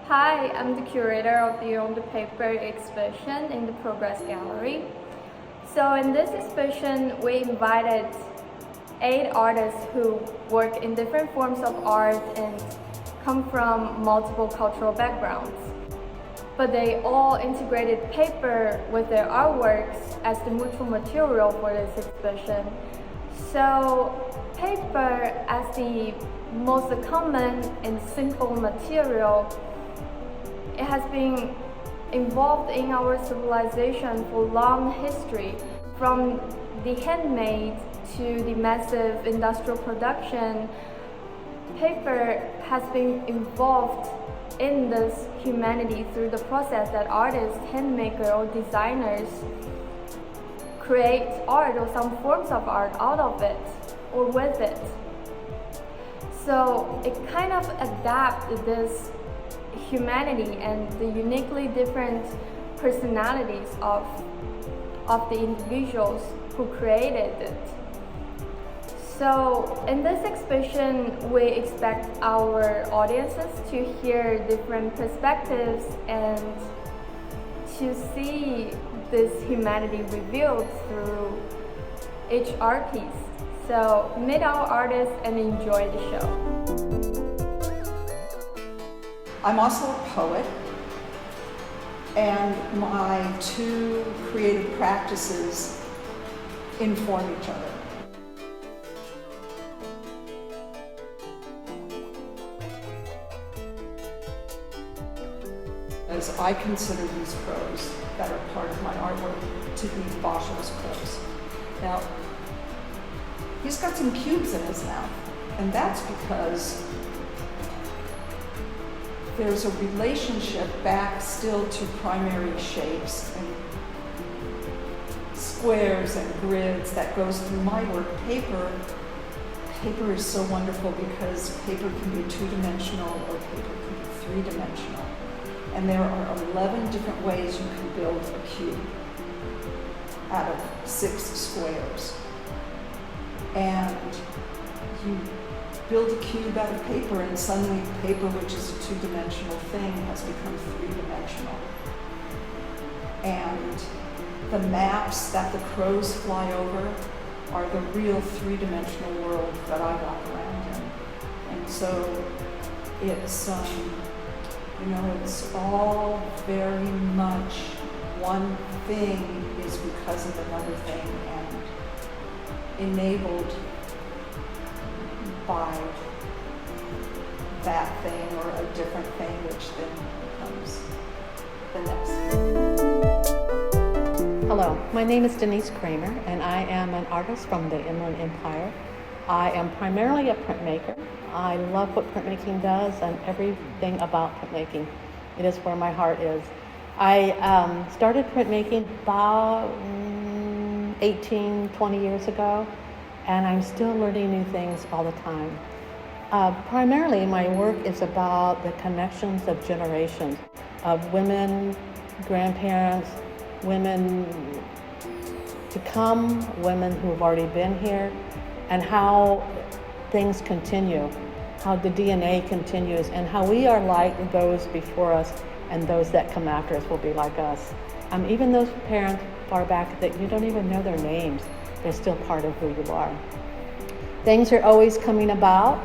Hi, I'm the curator of the On the Paper exhibition in the Progress Gallery. So in this exhibition, we invited 8 artists who work in different forms of art and come from multiple cultural backgrounds. But they all integrated paper with their artworks as the neutral material for this exhibition. So paper as the most common and simple material, it has been involved in our civilization for long history, from the handmade to the massive industrial production. Paper has been involved in this humanity through the process that artists, handmakers, or designers create art or some forms of art out of it or with it. So it kind of adapts this humanity and the uniquely different personalities of the individuals who created it. So in this exhibition, we expect our audiences to hear different perspectives and to see this humanity revealed through each art piece. So meet our artists and enjoy the show. I'm also a poet, and my two creative practices inform each other. As I consider these prose that are part of my artwork to be Basho's prose. Now, he's got some cubes in his mouth, and that's because there's a relationship back still to primary shapes and squares and grids that goes through my work. Paper is so wonderful because paper can be two-dimensional or paper can be three-dimensional. And there are 11 different ways you can build a cube out of 6 squares. And you build a cube out of paper, and suddenly paper, which is a two-dimensional thing, has become three-dimensional. And the maps that the crows fly over are the real three-dimensional world that I walk around in. And so it's, it's all very much one thing is because of another thing and enabled by that thing or a different thing, which then becomes the next. Hello, my name is Denise Kramer, and I am an artist from the Inland Empire. I am primarily a printmaker. I love what printmaking does and everything about printmaking. It is where my heart is. I started printmaking about 20 years ago, and I'm still learning new things all the time. Primarily, my work is about the connections of generations, of women, grandparents, women to come, women who've already been here, and how things continue, how the DNA continues, and how we are like those before us, and those that come after us will be like us. Even those parents far back that you don't even know their names, they're still part of who you are. Things are always coming about,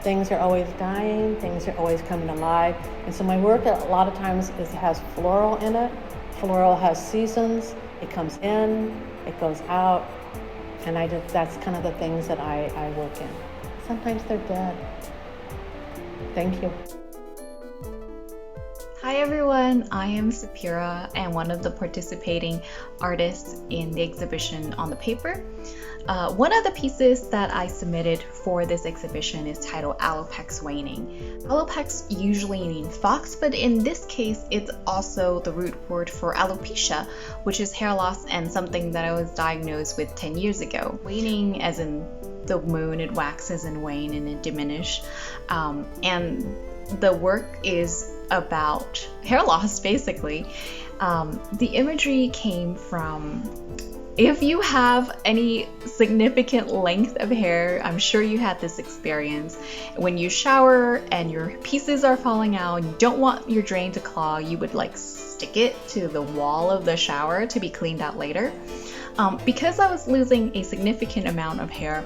things are always dying, things are always coming alive. And so my work a lot of times has floral in it. Floral has seasons, it comes in, it goes out, and that's kind of the things that I work in. Sometimes they're dead. Thank you. Hi everyone, I am Sapira and one of the participating artists in the exhibition On the Paper. One of the pieces that I submitted for this exhibition is titled Alopecia waning. Alopecia usually means fox, but in this case it's also the root word for alopecia, which is hair loss and something that I was diagnosed with 10 years ago. Waning as in the moon, it waxes and wane and it diminishes. And the work is about hair loss basically. The imagery came from If you have any significant length of hair, I'm sure you had this experience. When you shower and your pieces are falling out, you don't want your drain to clog, you would like stick it to the wall of the shower to be cleaned out later. Because I was losing a significant amount of hair,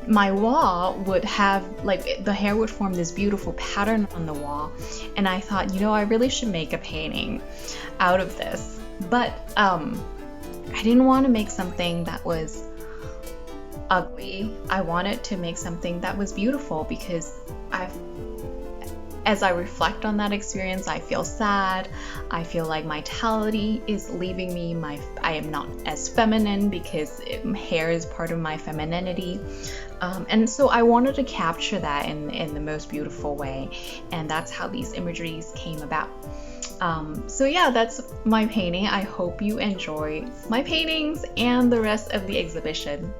my wall would have, like, the hair would form this beautiful pattern on the wall, and I thought, you know, I really should make a painting out of this. But I didn't want to make something that was ugly. I wanted to make something that was beautiful, because as I reflect on that experience, I feel sad. I feel like my vitality is leaving me. I am not as feminine, because hair is part of my femininity. And so I wanted to capture that in the most beautiful way. And that's how these imageries came about. So yeah, that's my painting. I hope you enjoy my paintings and the rest of the exhibition.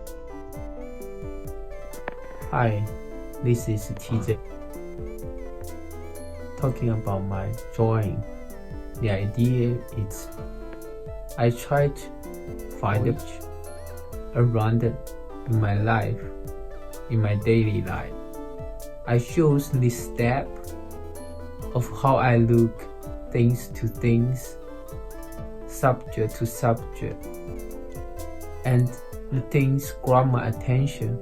Hi, this is TJ. Talking about my drawing, the idea is I try to find around it in my life, in my daily life. I choose this step of how I look things to things, subject to subject, and the things grab my attention.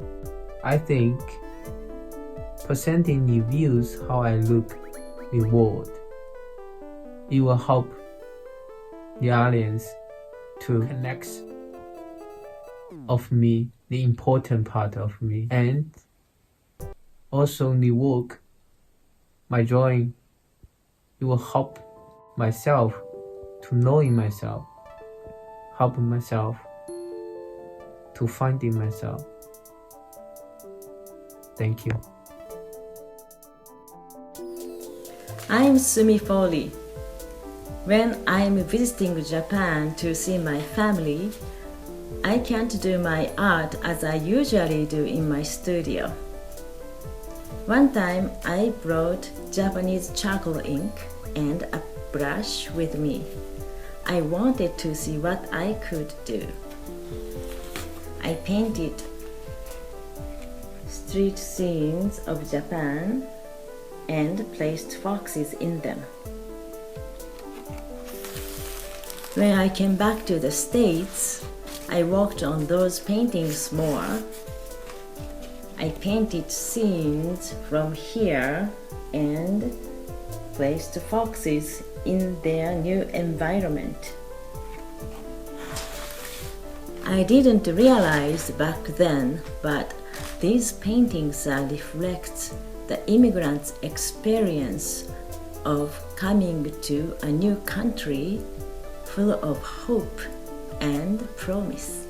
I think presenting the views how I look the world, it will help the audience to connect of me, the important part of me, and also the work, my drawing, it will help myself to knowing myself, help myself to finding myself. Thank you. I'm Sumi Foley. When I'm visiting Japan to see my family, I can't do my art as I usually do in my studio. One time I brought Japanese charcoal ink and a brush with me. I wanted to see what I could do. I painted street scenes of Japan and placed foxes in them. When I came back to the States, I worked on those paintings more. I painted scenes from here and placed foxes in their new environment. I didn't realize back then, but these paintings reflect the immigrants' experience of coming to a new country full of hope and promise.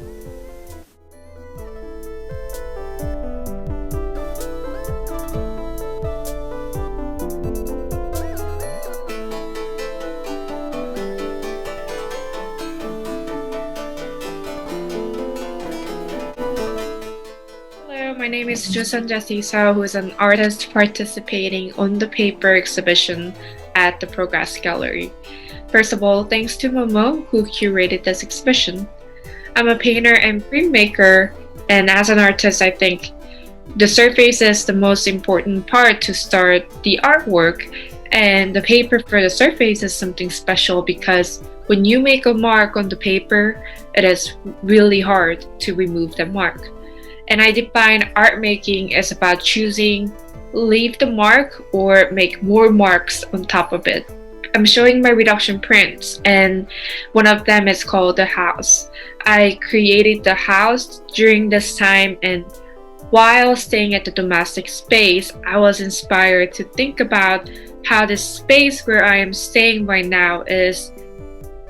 My name is Jacisa, who is an artist participating on the paper exhibition at the Progress Gallery. First of all, thanks to Momo, who curated this exhibition. I'm a painter and printmaker, and as an artist, I think the surface is the most important part to start the artwork, and the paper for the surface is something special because when you make a mark on the paper, it is really hard to remove the mark. And I define art making as about choosing, leave the mark or make more marks on top of it. I'm showing my reduction prints, and one of them is called The House. I created the house during this time, and while staying at the domestic space, I was inspired to think about how the space where I am staying right now is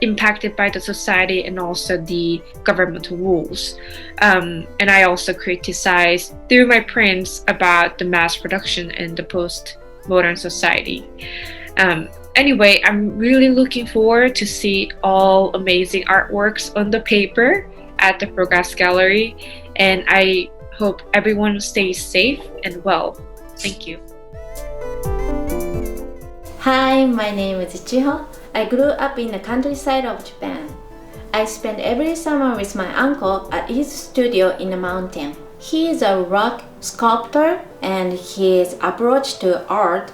impacted by the society and also the governmental rules. And I also criticize through my prints about the mass production in the post-modern society. Anyway, I'm really looking forward to see all amazing artworks on the paper at the Progress Gallery, and I hope everyone stays safe and well. Thank you. Hi, my name is Ichiho. I grew up in the countryside of Japan. I spent every summer with my uncle at his studio in the mountain. He is a rock sculptor, and his approach to art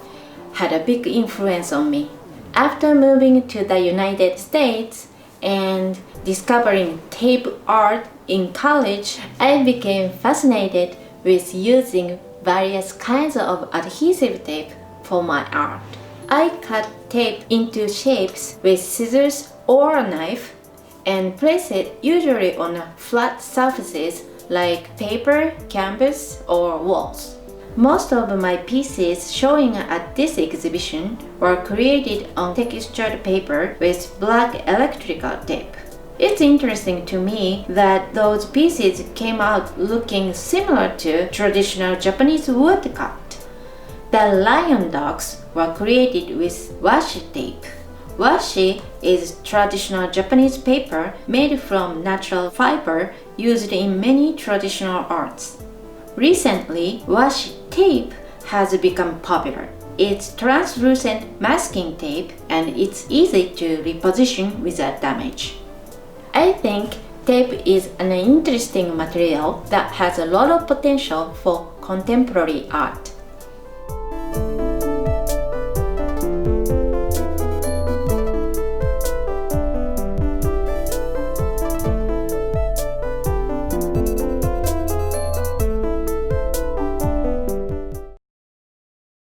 had a big influence on me. After moving to the United States and discovering tape art in college, I became fascinated with using various kinds of adhesive tape for my art. I cut tape into shapes with scissors or a knife and place it usually on flat surfaces like paper, canvas, or walls. Most of my pieces showing at this exhibition were created on textured paper with black electrical tape. It's interesting to me that those pieces came out looking similar to traditional Japanese woodcut. The lion dogs were created with washi tape. Washi is traditional Japanese paper made from natural fiber used in many traditional arts. Recently, washi tape has become popular. It's translucent masking tape and it's easy to reposition without damage. I think tape is an interesting material that has a lot of potential for contemporary art.